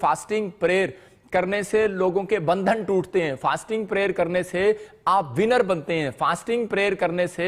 Fasting prayer करने से लोगों के बंधन टूटते हैं, फास्टिंग प्रेयर करने से आप विनर बनते हैं, फास्टिंग प्रेयर करने से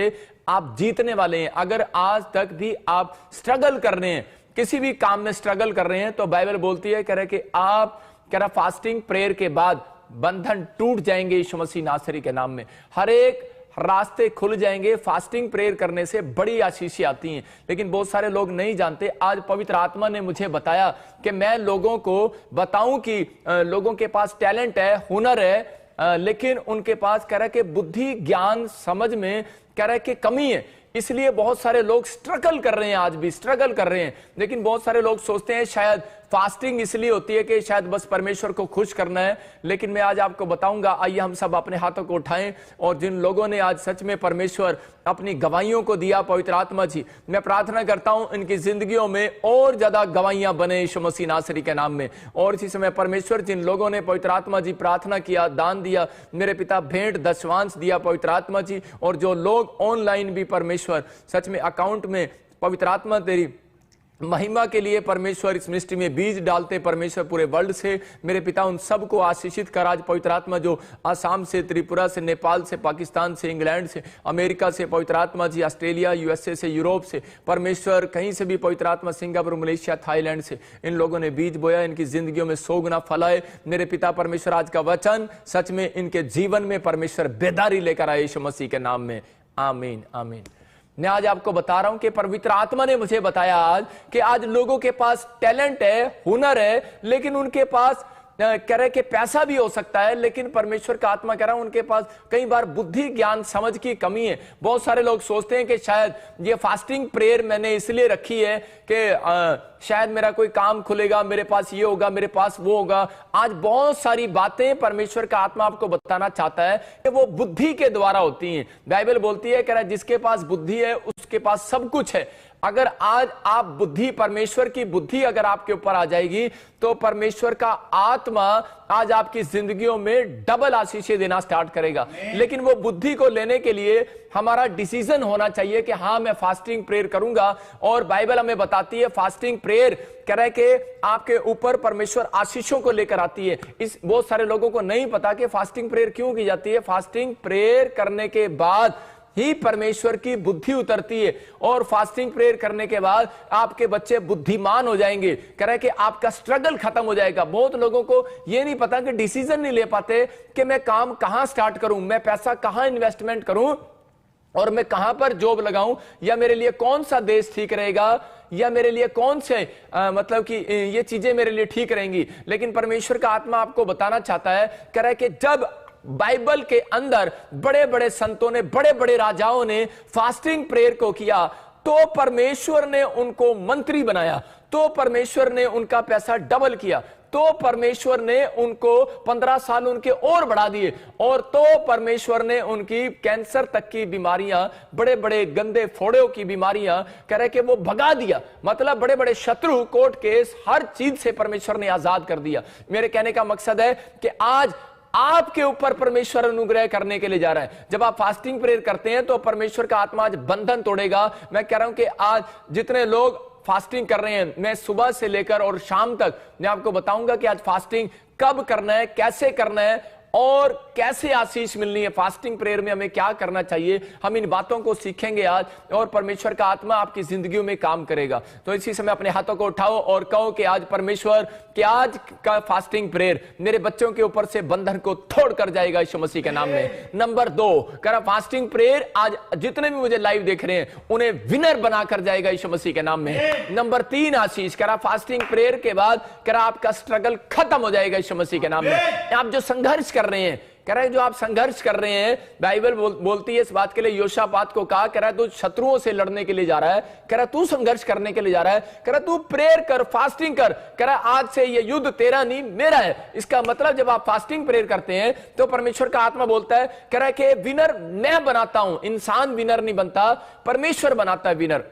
आप जीतने वाले हैं। अगर आज तक भी आप स्ट्रगल कर रहे हैं, किसी भी काम में स्ट्रगल कर रहे हैं, तो बाइबल बोलती है कह रहे कि आप कह रहा फास्टिंग प्रेयर के बाद बंधन टूट जाएंगे यीशु मसीह नासरी के नाम में। हर एक रास्ते खुल जाएंगे। फास्टिंग प्रेयर करने से बड़ी आशीषें आती हैं, लेकिन बहुत सारे लोग नहीं जानते। आज पवित्र आत्मा ने मुझे बताया कि मैं लोगों को बताऊं कि लोगों के पास टैलेंट है, हुनर है, लेकिन उनके पास कह रहा है कि बुद्धि, ज्ञान, समझ में कह रहा है कि कमी है। इसलिए बहुत सारे लोग स्ट्रगल कर रहे हैं, आज भी स्ट्रगल कर रहे हैं। लेकिन बहुत सारे लोग सोचते हैं शायद फास्टिंग इसलिए होती है कि शायद बस परमेश्वर को खुश करना है। लेकिन मैं आज आपको बताऊंगा, आइए हम सब अपने हाथों को उठाएं। और जिन लोगों ने आज सच में परमेश्वर अपनी गवाहियों को दिया, पवित्र आत्मा जी, मैं प्रार्थना करता हूं इनकी जिंदगियों में और ज्यादा गवाहियां बने यीशु मसीह नासरी के नाम में। और इसी समय परमेश्वर जिन लोगों ने पवित्र आत्मा जी प्रार्थना किया, दान दिया, मेरे पिता भेंट दशवांश दिया पवित्र आत्मा जी, और जो लोग ऑनलाइन भी परमेश्वर सच में अकाउंट में पवित्र आत्मा तेरी महिमा के लिए परमेश्वर इस मिनिस्ट्री में बीज डालते परमेश्वर पूरे वर्ल्ड से, मेरे पिता उन सबको आशीषित कर। आज पवित्र आत्मा जो आसाम से, त्रिपुरा से, नेपाल से, पाकिस्तान से, इंग्लैंड से, अमेरिका से, पवित्र आत्मा जी ऑस्ट्रेलिया, यूएसए से, यूरोप से, परमेश्वर कहीं से भी पवित्र आत्मा, सिंगापुर, मलेशिया, थाईलैंड से इन लोगों ने बीज बोया, इनकी जिंदगियों में 100 गुना फल आए। मेरे पिता परमेश्वर आज का वचन सच में इनके जीवन में परमेश्वर बेदारी लेकर आए यीशु मसीह के नाम में, आमीन आमीन। मैं आज आपको बता रहा हूं कि पवित्र आत्मा ने मुझे बताया आज कि आज लोगों के पास टैलेंट है, हुनर है, लेकिन उनके पास कह रहे कि पैसा भी हो सकता है, लेकिन परमेश्वर का आत्मा कह रहा है उनके पास कई बार बुद्धि, ज्ञान, समझ की कमी है। बहुत सारे लोग सोचते हैं कि शायद ये फास्टिंग प्रेयर मैंने इसलिए रखी है कि शायद मेरा कोई काम खुलेगा, मेरे पास ये होगा, मेरे पास वो होगा। आज बहुत सारी बातें परमेश्वर का आत्मा आपको बताना चाहता है कि वो बुद्धि के द्वारा होती हैं। बाइबल बोलती है कह रहा है जिसके पास बुद्धि है उसके पास सब कुछ है। अगर आज आप बुद्धि, परमेश्वर की बुद्धि अगर आपके ऊपर आ जाएगी, तो परमेश्वर का आत्मा आज आपकी जिंदगियों में डबल आशीषें देना स्टार्ट करेगा। लेकिन वो बुद्धि को लेने के लिए हमारा डिसीजन होना चाहिए कि हाँ मैं फास्टिंग प्रेयर करूंगा। और बाइबल हमें बताती है फास्टिंग प्रेयर कह रहा है कि आपके ऊपर परमेश्वर आशीषों को लेकर आती है। इस बहुत सारे लोगों को नहीं पता कि फास्टिंग प्रेयर क्यों की जाती है। फास्टिंग प्रेयर करने के बाद ही परमेश्वर की बुद्धि उतरती है, और फास्टिंग प्रेयर करने के बाद आपके बच्चे बुद्धिमान हो जाएंगे। कह रहा है कि आपका स्ट्रगल खत्म हो जाएगा। बहुत लोगों को यह नहीं पता कि डिसीजन नहीं ले पाते कि मैं काम कहां स्टार्ट करूं, मैं पैसा कहां इन्वेस्टमेंट करूं, और मैं कहां पर जॉब लगाऊं, या मेरे लिए कौन सा देश ठीक रहेगा, या मेरे लिए कौन से मतलब कि ये चीजें मेरे लिए ठीक रहेंगी। लेकिन परमेश्वर का आत्मा आपको बताना चाहता है, कह रहा है कि जब बाइबल के अंदर बड़े बड़े संतों ने, बड़े बड़े राजाओं ने फास्टिंग प्रेयर को किया, तो परमेश्वर ने उनको मंत्री बनाया, तो परमेश्वर ने उनका पैसा डबल किया, तो परमेश्वर ने उनको 15 साल उनके और बढ़ा दिए, और तो परमेश्वर ने उनकी कैंसर तक की बीमारियां, बड़े बड़े गंदे फोड़ों की बीमारियां कह रहे कि वो भगा दिया। मतलब बड़े बड़े शत्रु, कोर्ट केस, हर चीज से परमेश्वर ने आजाद कर दिया। मेरे कहने का मकसद है कि आज आपके ऊपर परमेश्वर अनुग्रह करने के लिए जा रहा है। जब आप फास्टिंग प्रेयर करते हैं तो परमेश्वर का आत्मा आज बंधन तोड़ेगा। मैं कह रहा हूं कि आज जितने लोग फास्टिंग कर रहे हैं, मैं सुबह से लेकर और शाम तक मैं आपको बताऊंगा कि आज फास्टिंग कब करना है, कैसे करना है, और कैसे आशीष मिलनी है। फास्टिंग प्रेयर में हमें क्या करना चाहिए, हम इन बातों को सीखेंगे आज, और परमेश्वर का आत्मा आपकी जिंदगियों में काम करेगा। तो इसी समय अपने हाथों को उठाओ और कहो कि आज परमेश्वर, कि आज का फास्टिंग प्रेयर मेरे बच्चों के ऊपर से बंधन को तोड़ कर जाएगा यीशु मसीह के नाम में। नंबर 2 करा फास्टिंग प्रेयर आज जितने भी मुझे लाइव देख रहे हैं उन्हें विनर बनाकर जाएगा यीशु मसीह के नाम में। नंबर 3 आशीष करा फास्टिंग प्रेयर के बाद करा आपका स्ट्रगल खत्म हो जाएगा यीशु मसीह के नाम में। आप जो संघर्ष कर रहे हैं, कह रहा है जो आप संघर्ष कर रहे हैं, बाइबल बोलती है इस बात के लिए, योशापात को कहा, कह रहा है तू शत्रुओं से लड़ने के लिए जा रहा है, कह रहा है तू संघर्ष करने के लिए जा रहा है, कह रहा है तू प्रेयर कर, फास्टिंग कर, कह रहा है आज से ये युद्ध तेरा नहीं मेरा है। इसका मतलब जब आप फास्टिंग प्रेयर करते हैं तो परमेश्वर का आत्मा बोलता है, कह रहा है कि विनर मैं बनाता हूं। इंसान विनर नहीं बनता, परमेश्वर बनाता है विनर।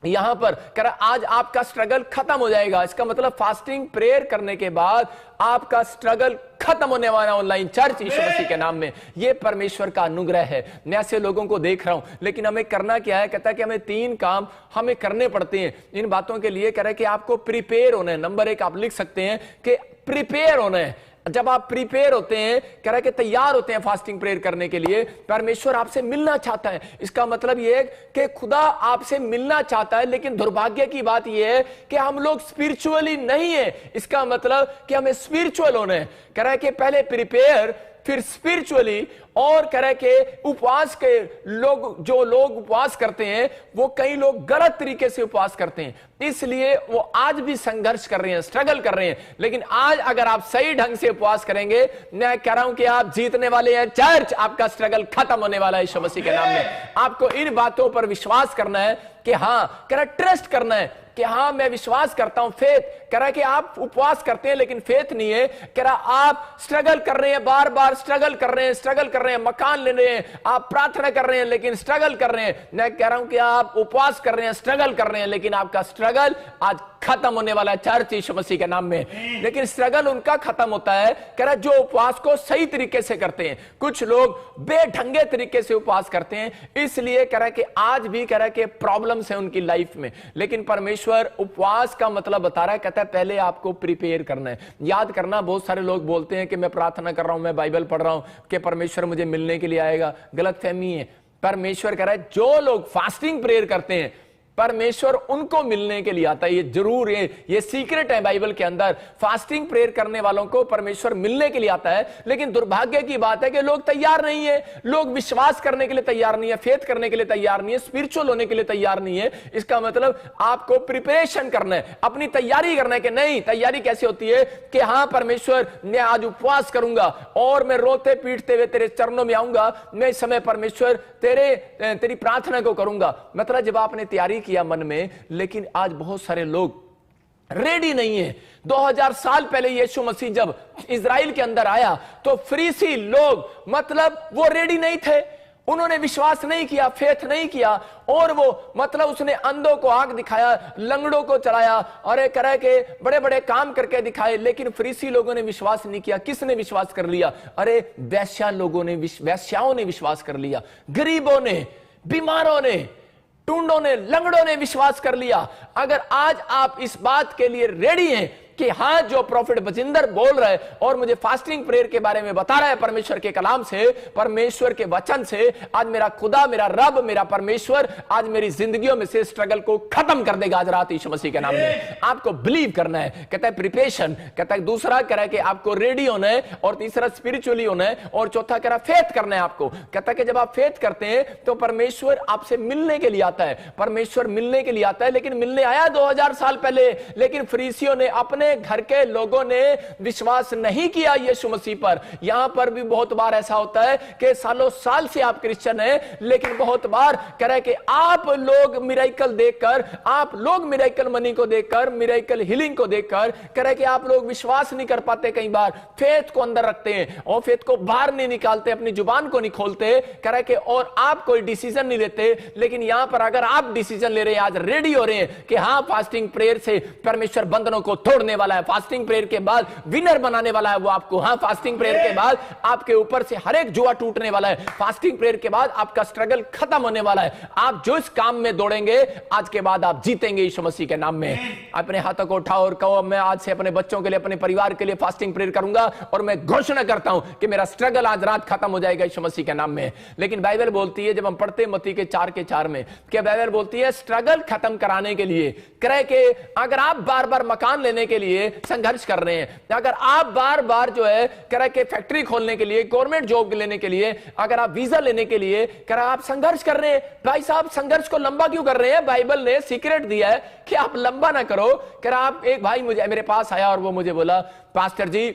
यहां पर कह रहा आज आपका स्ट्रगल खत्म हो जाएगा। इसका मतलब फास्टिंग प्रेयर करने के बाद आपका स्ट्रगल खत्म होने वाला ऑनलाइन चर्च यीशु मसीह के नाम में। यह परमेश्वर का अनुग्रह है। मैं ऐसे लोगों को देख रहा हूं, लेकिन हमें करना क्या है? कहता है कि हमें 3 काम हमें करने पड़ते हैं इन बातों के लिए। कह रहा है कि आपको प्रिपेयर होना है। नंबर 1 आप लिख सकते हैं कि प्रिपेयर होना है। जब आप प्रिपेयर होते हैं, कह रहा है कि तैयार होते हैं फास्टिंग प्रेयर करने के लिए, परमेश्वर आपसे मिलना चाहता है। इसका मतलब यह है कि खुदा आपसे मिलना चाहता है, लेकिन दुर्भाग्य की बात यह है कि हम लोग स्पिरिचुअली नहीं है। इसका मतलब कि हमें स्पिरिचुअल होना है। कह रहा है कि पहले प्रिपेयर, फिर स्पिरिचुअली। और कह रहे कि उपवास के लोग, जो लोग उपवास करते हैं, वो कई लोग गलत तरीके से उपवास करते हैं, इसलिए वो आज भी संघर्ष कर रहे हैं, स्ट्रगल कर रहे हैं। लेकिन आज अगर आप सही ढंग से उपवास करेंगे, मैं कह रहा हूं कि आप जीतने वाले हैं। चर्च, आपका स्ट्रगल खत्म होने वाला है यीशु मसीह के नाम में। आपको इन बातों पर विश्वास करना है कि हां, कह रहा ट्रस्ट करना है कि हां मैं विश्वास करता हूं। फेथ, कह रहा है कि आप उपवास करते हैं लेकिन फेथ नहीं है। कह रहा आप स्ट्रगल कर रहे हैं, बार बार स्ट्रगल कर रहे हैं, स्ट्रगल कर रहे हैं, मकान ले रहे हैं, आप प्रार्थना कर रहे हैं लेकिन स्ट्रगल कर रहे हैं। मैं कह रहा हूं कि आप उपवास कर रहे हैं, स्ट्रगल कर रहे हैं, लेकिन आपका स्ट्रगल आज खत्म होने वाला है चर्च यीशु मसीह के नाम में। लेकिन स्ट्रगल उनका खत्म होता है, कह रहा जो उपवास को सही तरीके से करते हैं। कुछ लोग बेढंगे तरीके से उपवास करते हैं, इसलिए कह रहा कि आज भी कह रहा कि प्रॉब्लम्स है उनकी लाइफ में। लेकिन परमेश्वर उपवास का मतलब बता रहा है, कहता है पहले आपको प्रिपेयर करना है। याद करना, बहुत सारे लोग बोलते हैं कि मैं प्रार्थना कर रहा हूं, मैं बाइबल पढ़ रहा हूं कि परमेश्वर मुझे मिलने के लिए आएगा। गलतफहमी है। परमेश्वर कह रहा है जो लोग फास्टिंग प्रेयर करते हैं, परमेश्वर उनको मिलने के लिए आता है। ये जरूर ये सीक्रेट है बाइबल के अंदर। फास्टिंग प्रेयर करने वालों को परमेश्वर मिलने के लिए आता है। लेकिन दुर्भाग्य की बात है कि लोग तैयार नहीं है। लोग विश्वास करने के लिए तैयार नहीं है, फेथ करने के लिए तैयार नहीं है, स्पिरिचुअल होने के लिए तैयार नहीं है। इसका मतलब आपको प्रिपरेशन करना है, अपनी तैयारी करना है। कि नहीं, तैयारी कैसे होती है? कि हां परमेश्वर, मैं आज उपवास करूंगा और मैं रोते पीटते हुए तेरे चरणों में आऊंगा। मैं इस समय परमेश्वर तेरी प्रार्थना को करूंगा। मतलब जब आपने तैयारी किया मन में, लेकिन आज बहुत सारे लोग रेडी नहीं है। 2000 साल पहले यीशु मसीह जब इजराइल के अंदर आया तो फरीसी लोग, मतलब वो रेडी नहीं थे। उन्होंने विश्वास नहीं किया, फेथ नहीं किया, और वो मतलब उसने अंधों को आंख दिखाया, लंगड़ों को चलाया, और करे के बड़े बड़े काम करके दिखाए। लेकिन फरीसी लोगों ने विश्वास नहीं किया। किसने विश्वास कर लिया? अरे वैश्याओं ने विश्वास कर लिया, गरीबों ने, बीमारों ने, टूंडों ने, लंगड़ों ने विश्वास कर लिया। अगर आज आप इस बात के लिए रेडी हैं कि हां, जो प्रॉफिट बजिंदर बोल रहा है और मुझे फास्टिंग प्रेयर के बारे में बता रहा है परमेश्वर के कलाम से, परमेश्वर के वचन से, आज मेरा खुदा, मेरा रब, मेरा परमेश्वर आज मेरी जिंदगियों में से स्ट्रगल को खत्म कर देगा आज रात यीशु मसीह के नाम में। आपको बिलीव करना है। कहता है प्रिपरेशन, कहता है दूसरा कह रहा है कि आपको रेडी होना है, और तीसरा स्पिरिचुअली होना है, और चौथा कह रहा है फेथ करना है आपको। कहता है कि जब आप फेथ करते हैं तो परमेश्वर आपसे मिलने के लिए आता है। परमेश्वर मिलने के लिए आता है, लेकिन मिलने आया 2000 साल पहले, लेकिन फरीसियों ने, अपने घर के लोगों ने विश्वास नहीं किया यीशु मसीह पर। यहां पर भी बहुत बार ऐसा होता है कि सालों साल से आप क्रिश्चियन हैं, लेकिन बहुत बार कह रहे कि आप लोग मिरेकल देखकर, आप लोग मिरेकल मनी को देखकर, मिरेकल हीलिंग को देखकर कह रहे कि आप लोग विश्वास नहीं कर पाते। कई बार फेथ को अंदर रखते हैं और फेथ को बाहर नहीं निकालते, अपनी जुबान को नहीं खोलते, कह रहे कि और आप कोई डिसीजन नहीं लेते। लेकिन यहां पर अगर आप डिसीजन ले रहे हैं, आज रेडी हो रहे हैं कि हां फास्टिंग प्रेयर से परमेश्वर बंधनों को तोड़ने वाला है, फास्टिंग प्रेयर के बाद विनर बनाने वाला है वो आपको। हां, फास्टिंग प्रेयर के बाद आपके ऊपर से हर एक जुआ टूटने वाला है। फास्टिंग प्रेयर के बाद आपका स्ट्रगल खत्म होने वाला है। आप जो इस काम में दौड़ेंगे, आज के बाद आप जीतेंगे यीशु मसीह के नाम में। अपने हाथों को उठाओ और कहो, मैं आज से अपने बच्चों के लिए, अपने परिवार के लिए फास्टिंग प्रेयर करूंगा, और मैं घोषणा करता हूं कि मेरा स्ट्रगल आज रात खत्म हो जाएगा यीशु मसीह के नाम में। लेकिन बाइबल बोलती है, जब हम पढ़ते मत्ती के 4:4 में, क्या बाइबल बोलती है स्ट्रगल खत्म कराने के लिए, कह के अगर आप बार बार मकान लेने के लिए संघर्ष कर रहे हैं, अगर आप बार बार जो है कह के फैक्ट्री खोलने के लिए, गवर्नमेंट जॉब लेने के लिए, अगर आप वीजा लेने के लिए कह आप संघर्ष कर रहे हैं, भाई साहब संघर्ष को लंबा क्यों कर रहे हैं? बाइबल ने सीक्रेट दिया है कि आप लंबा ना करो। कह आप, एक भाई मेरे पास आया और वो मुझे बोला, पास्टर जी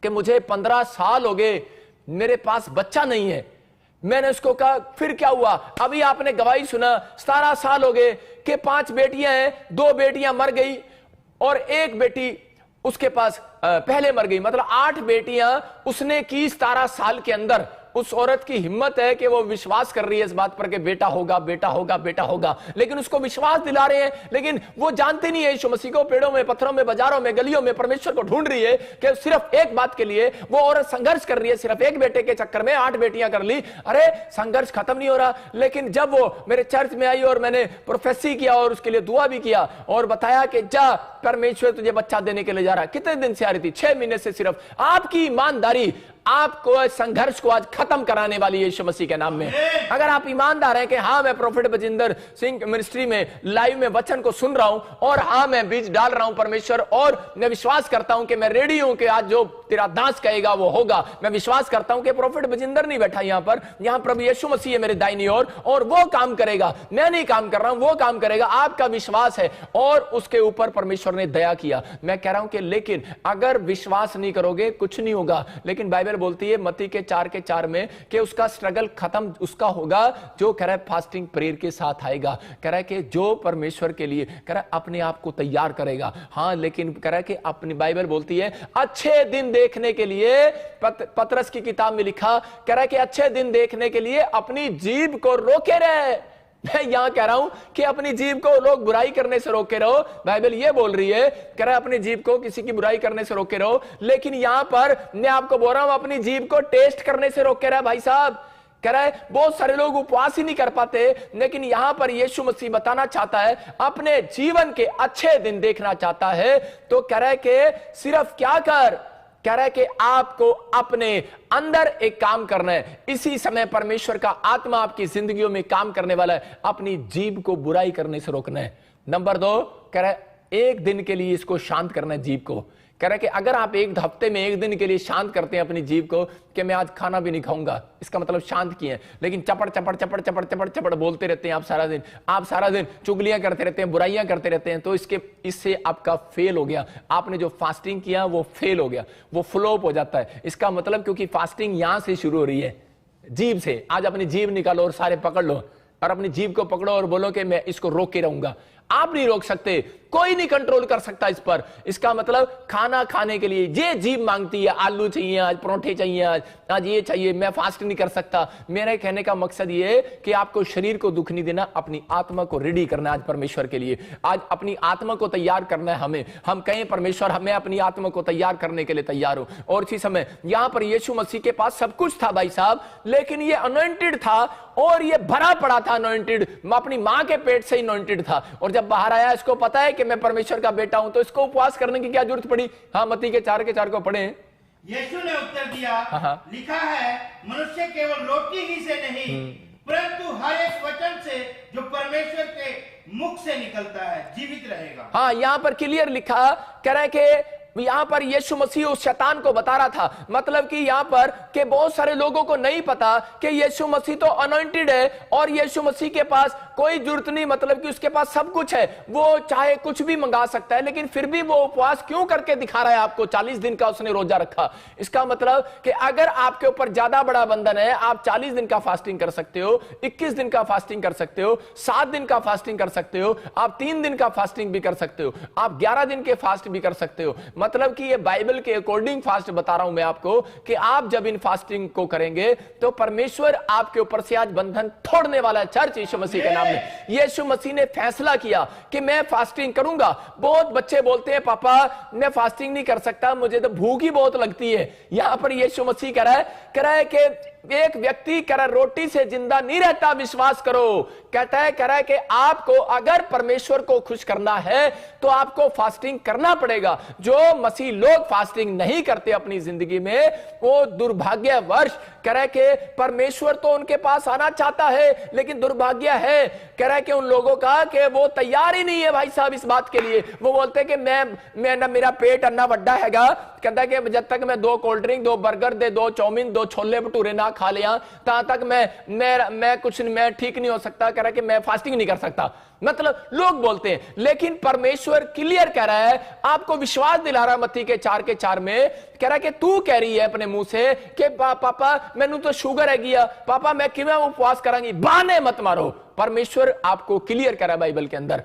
कि मुझे 15 साल हो गए, मेरे पास बच्चा नहीं है। मैंने उसको कहा फिर क्या हुआ? अभी आपने गवाही सुना, 17 साल हो गए कि 5 बेटियां हैं, 2 बेटियां मर गई और 1 बेटी उसके पास पहले मर गई। मतलब 8 बेटियां उसने की 17 साल के अंदर, उस औरत की हिम्मत है कि वो विश्वास कर रही है इस बात पर कि बेटा होगा, बेटा होगा, बेटा होगा, लेकिन उसको विश्वास दिला रहे हैं, लेकिन वो जानते नहीं है यीशु मसीह को। पेड़ों में, पत्थरों में, बाजारों में, गलियों में परमेश्वर को ढूंढ रही है कि सिर्फ एक बात के लिए वो औरत संघर्ष कर रही है, सिर्फ एक बेटे के चक्कर में 8 बेटियां कर ली। अरे संघर्ष खत्म नहीं हो रहा। लेकिन जब वो मेरे चर्च में आई और मैंने प्रोफेसी किया और उसके लिए दुआ भी किया और बताया कि जा परमेश्वर तुझे बच्चा देने के लिए जा रहा है। कितने दिन से आ रही थी? 6 महीने से। सिर्फ आपकी ईमानदारी आपको संघर्ष को आज खत्म कराने वाली है यीशु मसीह के नाम में। अगर आप ईमानदार हैं कि हाँ मैं प्रोफेट बजिंदर सिंह मिनिस्ट्री में लाइव में वचन को सुन रहा हूं और हाँ मैं बीज डाल रहा हूं परमेश्वर, और मैं विश्वास करता हूं कि मैं रेडी हूं कि आज जो तेरा दास कहेगा वो होगा। मैं विश्वास करता हूं कि प्रोफेट बजिंदर नहीं बैठा यहां पर, यहां प्रभु यीशु मसीह है मेरे दाहिनी ओर और वो काम करेगा। मैं नहीं काम कर रहा हूं, वो काम करेगा। आपका विश्वास है और उसके ऊपर परमेश्वर ने दया किया। मैं कह रहा हूं कि लेकिन अगर विश्वास नहीं करोगे कुछ नहीं होगा। लेकिन बाइबल बोलती है मत्ती के 4:4 में कि उसका स्ट्रगल खत्म उसका होगा जो कह रहा है फास्टिंग प्रेयर के साथ आएगा। कह रहा है कि जो परमेश्वर के लिए कह रहा है अपने आप को तैयार करेगा। हाँ लेकिन कह रहा है कि अपनी बाइबल बोलती है अच्छे दिन देखने के लिए, पतरस की किताब में लिखा, कह रहा है कि अच्छे दिन देखने के लिए अपनी जीभ को रोके रहे। मैं यहां कह रहा हूं कि अपनी जीभ को लोग बुराई करने से रोके रहो। बाइबल ये बोल रही है, कह रहा है अपनी जीभ को किसी की बुराई करने से रोके रहो। लेकिन यहां पर मैं आपको बोल रहा हूं अपनी जीभ को टेस्ट करने से रोके रहा। भाई साहब कह रहा है बहुत सारे लोग उपवास ही नहीं कर पाते, लेकिन यहां पर यीशु मसीह बताना चाहता है अपने जीवन के अच्छे दिन देखना चाहता है तो कह रहा है कि सिर्फ क्या कर, कह रहा है कि आपको अपने अंदर एक काम करना है। इसी समय परमेश्वर का आत्मा आपकी जिंदगियों में काम करने वाला है। अपनी जीभ को बुराई करने से रोकना है। नंबर 2 कह रहा है एक दिन के लिए इसको शांत करना है जीभ को। कह रहा है कि अगर आप एक हफ्ते में एक दिन के लिए शांत करते हैं अपनी जीभ को कि मैं आज खाना भी नहीं खाऊंगा, इसका मतलब शांत किए, लेकिन चपड़ चपड़ चपड़ चपड़ चपड़ चपड़ बोलते रहते हैं आप सारा दिन चुगलियां करते रहते हैं, बुराइयां करते रहते हैं, तो इससे आपका फेल हो गया। आपने जो फास्टिंग किया वो फेल हो गया, वो फ्लॉप हो जाता है। इसका मतलब क्योंकि फास्टिंग यहां से शुरू हो रही है, जीभ से। आज अपनी जीभ निकालो और सारे पकड़ लो और अपनी जीभ को पकड़ो और बोलो कि मैं इसको रोक के रहूंगा। आप नहीं रोक सकते, कोई नहीं कंट्रोल कर सकता इस पर। इसका मतलब खाना खाने के लिए ये जीभ मांगती है, आलू चाहिए आज, परोठे चाहिए आज ये चाहिए, मैं फास्ट नहीं कर सकता। मेरे कहने का मकसद ये है कि आपको शरीर को दुख नहीं देना, अपनी आत्मा को रेडी करना है आज परमेश्वर के लिए। आज अपनी आत्मा को तैयार करना है हमें। हम कहें परमेश्वर हमें अपनी आत्मा को तैयार करने के लिए तैयार हो। और इसी समय यहां पर यीशु मसीह के पास सब कुछ था भाई साहब, लेकिन ये अनॉइंटेड था और ये भरा पड़ा था अनॉइंटेड, अपनी मां के पेट से अनॉइंटेड था। और जब बाहर आया इसको पता है कि मैं परमेश्वर का बेटा हूं, तो इसको उपवास करने की क्या जरूरत पड़ी? हाँ मत्ती के 4:4 को पढ़े। यीशु ने उत्तर दिया, लिखा है मनुष्य केवल रोटी ही से नहीं परंतु हर एक वचन से जो परमेश्वर के मुख से निकलता है जीवित रहेगा। हाँ यहां पर क्लियर लिखा, कह रहा है कि यहां पर यीशु मसीह उस शैतान को बता रहा था, मतलब कि यहां पर के बहुत सारे लोगों को नहीं पता कि यीशु मसीह तो अनॉइंटेड है और यीशु मसीह के पास कोई जरूरत नहीं, मतलब कि उसके पास सब कुछ है, वो चाहे कुछ भी मंगा सकता है, लेकिन फिर भी वो उपवास क्यों करके दिखा रहा है आपको? 40 दिन का उसने रोजा रखा। इसका मतलब कि अगर आपके ऊपर ज्यादा बड़ा बंधन है, आप 40 दिन का फास्टिंग कर सकते हो, 21 दिन का फास्टिंग कर सकते हो, 7 दिन का फास्टिंग कर सकते हो, आप 3 दिन का फास्टिंग भी कर सकते हो, आप 11 दिन के फास्ट भी कर सकते हो। मतलब कि ये बाइबल के अकॉर्डिंग फास्ट बता रहा हूं मैं आपको कि आप जब इन फास्टिंग को करेंगे तो परमेश्वर आपके ऊपर से आज बंधन तोड़ने वाला है। चर्च यीशु मसीह के नाम में यीशु मसीह ने फैसला किया कि मैं फास्टिंग करूंगा। बहुत बच्चे बोलते हैं पापा मैं फास्टिंग नहीं कर सकता, मुझे तो भूख ही बहुत लगती है। यहां पर यीशु मसीह कह रहा है कि एक व्यक्ति कह रहा रोटी से जिंदा नहीं रहता, विश्वास करो। कहता है कह रहा है कि आपको अगर परमेश्वर को खुश करना है तो आपको फास्टिंग करना पड़ेगा। जो मसीह लोग फास्टिंग नहीं करते अपनी जिंदगी में वो दुर्भाग्यवश, कह रहा है कि परमेश्वर तो उनके पास आना चाहता है, लेकिन दुर्भाग्य है कह रहा है कि उन लोगों का कि वो तैयार ही नहीं है भाई साहब इस बात के लिए। वो बोलते हैं कि मैं ना मेरा पेट अन्ना वड्डा हैगा, कहता है कि जब तक मैं 2 कोल्ड ड्रिंक, 2 बर्गर दे, 2 चाउमीन, 2 छोले भटूरे ना खा लिया तब तक मैं ठीक नहीं हो सकता। कह रहा है कि मैं फास्टिंग नहीं कर सकता। मतलब लोग बोलते हैं, लेकिन परमेश्वर क्लियर कह रहा है, आपको विश्वास दिला रहा है मत्ती के 4:4 में, कह रहा है कि तू कह रही है अपने मुंह से कि पापा मैनू तो शुगर है गया, पापा मैं किवें उपवास करांगी, बहाने मत मारो। परमेश्वर आपको क्लियर कह रहा है बाइबल के अंदर,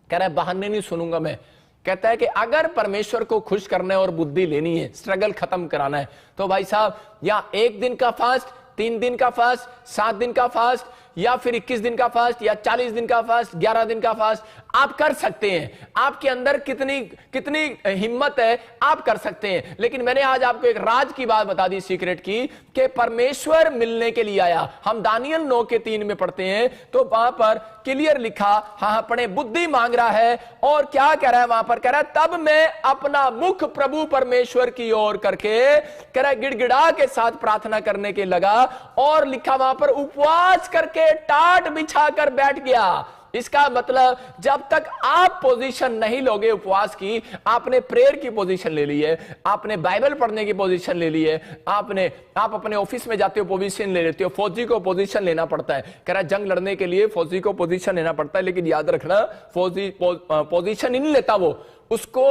कह रहा है बहाने नहीं सुनूंगा मैं। कहता है कि अगर परमेश्वर को खुश करना है और बुद्धि लेनी है, स्ट्रगल खत्म कराना है, तो भाई साहब या 1 दिन का फास्ट 3 दिन का फास्ट, 7 दिन का फास्ट, या फिर 21 दिन का फास्ट, या 40 दिन का फास्ट, 11 दिन का फास्ट आप कर सकते हैं। आपके अंदर कितनी हिम्मत है आप कर सकते हैं। लेकिन मैंने आज आपको एक राज की बात बता दी, सीक्रेट की, कि परमेश्वर मिलने के लिए आया। हम दानियल 9:3 में पढ़ते हैं तो वहां पर क्लियर लिखा, हाँ पढ़े, बुद्धि मांग रहा है और क्या कह रहा है वहां पर, कह रहा है तब मैं अपना मुख प्रभु परमेश्वर की ओर करके, कह रहा है गिड़गिड़ा के साथ प्रार्थना करने के लगा, और लिखा वहां पर उपवास करके टाट बिछाकर बैठ गया। इसका मतलब जब तक आप पोजीशन नहीं लोगे उपवास की, आपने प्रेयर की पोजीशन ले ली है, आपने बाइबल पढ़ने की पोजीशन ले ली है, आप अपने ऑफिस में जाते हो पोजीशन ले लेते हो। फौजी को पोजीशन लेना पड़ता है, कह रहा जंग लड़ने के लिए फौजी को पोजीशन लेना पड़ता है, लेकिन याद रखना फौजी पोजीशन ही नहीं लेता, वो उसको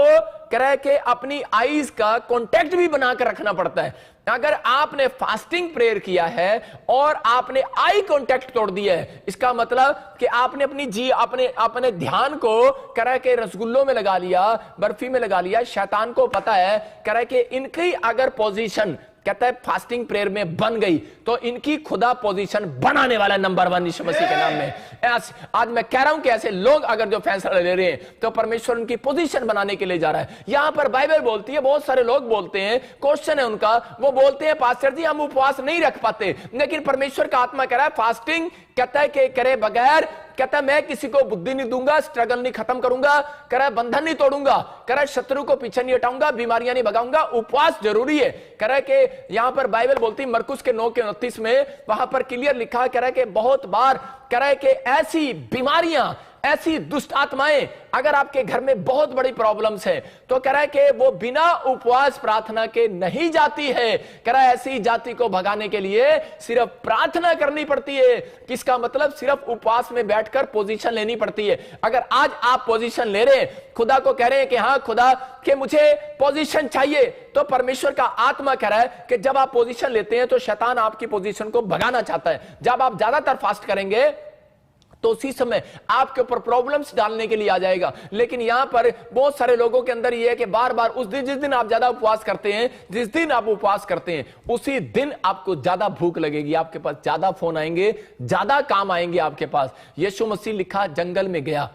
कह रहा है कि अपनी आईज का कांटेक्ट भी बनाकर रखना पड़ता है। अगर आपने फास्टिंग प्रेयर किया है और आपने आई कांटेक्ट तोड़ दिया है, इसका मतलब कि आपने अपने ध्यान को कह रहा है कि रसगुल्लों में लगा लिया, बर्फी में लगा लिया। शैतान को पता है, कह रहा है कि इनकी अगर पोजीशन कहता है फास्टिंग प्रेयर में बन गई तो इनकी खुदा पोजीशन बनाने वाला नंबर 1 यीशु मसीह के नाम में। आज मैं कह रहा हूं कि ऐसे लोग अगर जो फैसला ले रहे हैं तो परमेश्वर उनकी पोजीशन बनाने के लिए जा रहा है। यहां पर बाइबल बोलती है, बहुत सारे लोग बोलते हैं, क्वेश्चन है उनका, वो बोलते हैं पास्टर जी हम उपवास नहीं रख पाते, लेकिन परमेश्वर का आत्मा कह रहा है फास्टिंग कहता है कि करे बगैर, कहता है मैं किसी को बुद्धि नहीं दूंगा, स्ट्रगल नहीं खत्म करूंगा, कह रहा है बंधन नहीं तोड़ूंगा, कह रहा है शत्रु को पीछे नहीं हटाऊंगा, बीमारियां नहीं भगाऊंगा, उपवास जरूरी है। कह रहा है कि यहां पर बाइबल बोलती है मरकुस के 9:29 में, वहां पर क्लियर लिखा, कह रहा है कि बहुत बार कह रहा है कि ऐसी बीमारियां, ऐसी दुष्ट आत्माएं अगर आपके घर में बहुत बड़ी प्रॉब्लम्स है तो कह रहा है कि वो बिना उपवास प्रार्थना के नहीं जाती है। कह रहा है ऐसी जाति को भगाने के लिए सिर्फ प्रार्थना करनी पड़ती है। किसका मतलब सिर्फ उपवास में बैठकर पोजीशन लेनी पड़ती है। अगर आज आप पोजीशन ले रहे हैं, खुदा को कह रहे हैं कि हाँ खुदा कि मुझे पोजीशन चाहिए, तो परमेश्वर का आत्मा कह रहा है कि जब आप पोजीशन लेते हैं तो शैतान आपकी पोजीशन को भगाना चाहता है। जब आप ज्यादातर फास्ट करेंगे तो उसी समय आपके ऊपर प्रॉब्लम्स डालने के लिए आ जाएगा। लेकिन यहां पर बहुत सारे लोगों के अंदर यह है कि बार बार उस दिन, जिस दिन आप ज्यादा उपवास करते हैं, जिस दिन आप उपवास करते हैं उसी दिन आपको ज्यादा भूख लगेगी, आपके पास ज्यादा फोन आएंगे, ज्यादा काम आएंगे आपके पास। यीशु मसीह लिखा जंगल में गया,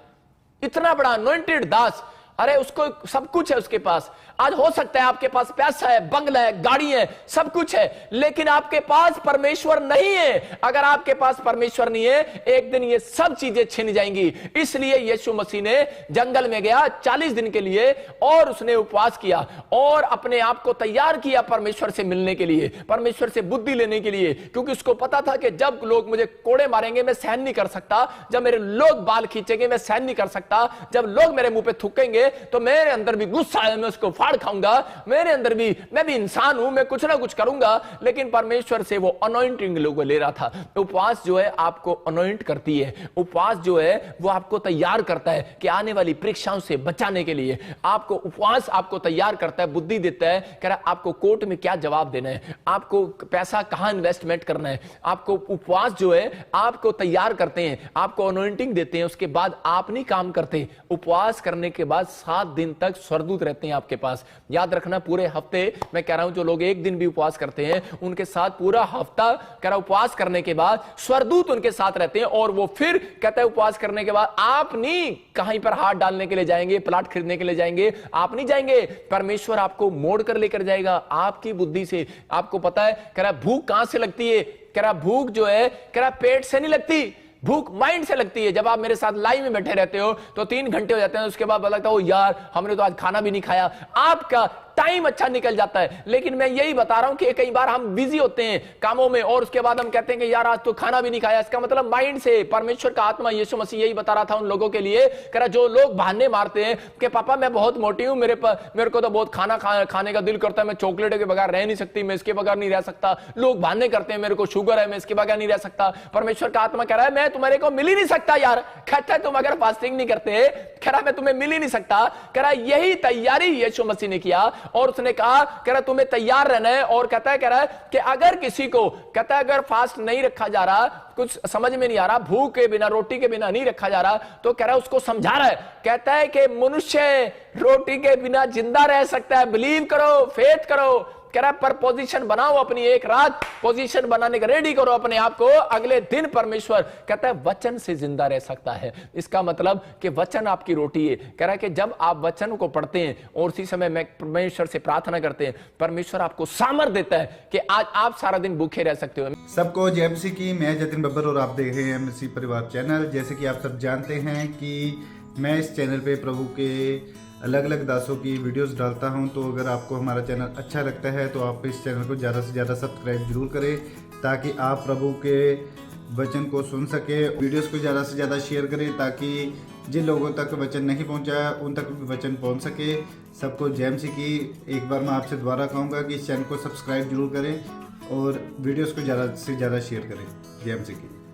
इतना बड़ा अनॉइंटेड दास, अरे उसको सब कुछ है उसके पास। आज हो सकता है आपके पास पैसा है, बंगला है, गाड़ी है, सब कुछ है, लेकिन आपके पास परमेश्वर नहीं है। अगर आपके पास परमेश्वर नहीं है, एक दिन ये सब चीजें छिन जाएंगी। इसलिए यीशु मसीह ने जंगल में गया 40 दिन के लिए और उसने उपवास किया और अपने आप को तैयार किया परमेश्वर से मिलने के लिए, परमेश्वर से बुद्धि लेने के लिए, क्योंकि उसको पता था कि जब लोग मुझे कोड़े मारेंगे मैं सहन नहीं कर सकता, जब मेरे लोग बाल खींचेंगे मैं सहन नहीं कर सकता, जब लोग मेरे मुंह पे थूकेंगे तो मेरे अंदर भी गुस्सा है, मैं उसको फाड़ खाऊंगा, मेरे अंदर भी, मैं भी इंसान हूं, मैं कुछ ना कुछ करूंगा। लेकिन परमेश्वर से वो अनॉइंटिंग लोगों ले रहा था। उपवास जो है आपको अनॉइंट करती है, उपवास जो है वो आपको तैयार करता है कि आने वाली परीक्षाओं से बचाने के लिए आपको उपवास आपको तैयार करता है, बुद्धि देता है, कह रहा है आपको कोर्ट में क्या जवाब देना है, आपको पैसा कहां इन्वेस्टमेंट करना है। आपको उपवास जो है आपको तैयार करते हैं, आपको अनॉइंटिंग देते हैं, उसके बाद आप नहीं काम करते। उपवास करने के बाद 7 दिन तक स्वर्गदूत रहते हैं आपके पास। याद रखना, पूरे हफ्ते मैं कह रहा हूं जो लोग एक दिन भी उपवास करते हैं उनके साथ पूरा हफ्ता कह रहा उपवास करने के बाद स्वर्गदूत उनके साथ रहते हैं। और वो फिर कहता है उपवास करने के बाद आप नहीं कहीं पर हाथ डालने के लिए जाएंगे, प्लाट खरीदने के लिए जाएंगे, आप नहीं जाएंगे, परमेश्वर आपको मोड़ कर लेकर जाएगा आपकी बुद्धि से। आपको पता है कह रहा भूख कहां से लगती है, कह रहा भूख जो है कह रहा पेट से नहीं लगती, भूख माइंड से लगती है। जब आप मेरे साथ लाइव में बैठे रहते हो तो 3 घंटे हो जाते हैं, उसके बाद लगता है यार हमने तो आज खाना भी नहीं खाया, आपका टाइम अच्छा निकल जाता है। लेकिन मैं यही बता रहा हूं कि कई बार हम बिजी होते हैं कामों में और उसके बाद हम कहते हैं कि यार आज तो खाना भी नहीं खाया। इसका मतलब माइंड से परमेश्वर का आत्मा यीशु मसीह यही बता रहा था उन लोगों के लिए, कह रहा जो लोग बहाने मारते हैं कि पापा मैं बहुत मोटी हूं, मेरे को तो बहुत खाना खाने का दिल करता है, मैं चॉकलेट के बगैर रह नहीं सकती, मैं इसके बगैर नहीं रह सकता। लोग बहाने करते हैं मेरे को शुगर है, मैं इसके बगैर नहीं रह सकता। परमेश्वर का आत्मा कह रहा है मैं तुम्हारे को मिल ही नहीं सकता यार, कहता है तुम अगर फास्टिंग नहीं करते, कह रहा मैं तुम्हें मिल ही नहीं सकता। कह रहा यही तैयारी यीशु मसीह ने किया और उसने कहा कह रहा तुम्हें तैयार रहना है। और कहता है कह रहा है कि अगर किसी को कहता है अगर फास्ट नहीं रखा जा रहा, कुछ समझ में नहीं आ रहा, भूख के बिना रोटी के बिना नहीं रखा जा रहा, तो कह रहा है उसको समझा रहा है, कहता है कि मनुष्य रोटी के बिना जिंदा रह सकता है, बिलीव करो, फेथ करो, कह रहा है पर पोजीशन बनाओ अपनी, एक रात पोजीशन बनाने का रेडी करो अपने आप को, अगले दिन परमेश्वर कहता है वचन से जिंदा रह सकता है। इसका मतलब कि वचन आपकी रोटी है। कह रहा है कि जब आप वचन को पढ़ते हैं और उसी समय में परमेश्वर से प्रार्थना करते हैं, परमेश्वर आपको सामर्थ देता है कि आज आप सारा दिन भूखे रह सकते हो। सबको जय मसीह की। मैं जतिन बब्बर और आप देख रहे हैं मसीह परिवार चैनल। जैसे कि आप सब जानते हैं कि मैं इस चैनल पे प्रभु के अलग अलग दासों की वीडियोस डालता हूं, तो अगर आपको हमारा चैनल अच्छा लगता है तो आप इस चैनल को ज़्यादा से ज़्यादा सब्सक्राइब जरूर करें, ताकि आप प्रभु के वचन को सुन सके। वीडियोस को ज़्यादा से ज़्यादा शेयर करें ताकि जिन लोगों तक वचन नहीं पहुंचा उन तक भी वचन पहुंच सके। सबको जय मसीह की। एक बार मैं आपसे दोबारा कहूँगा कि इस चैनल को सब्सक्राइब जरूर करें और वीडियोस को ज़्यादा से ज़्यादा शेयर करें। जय मसीह की।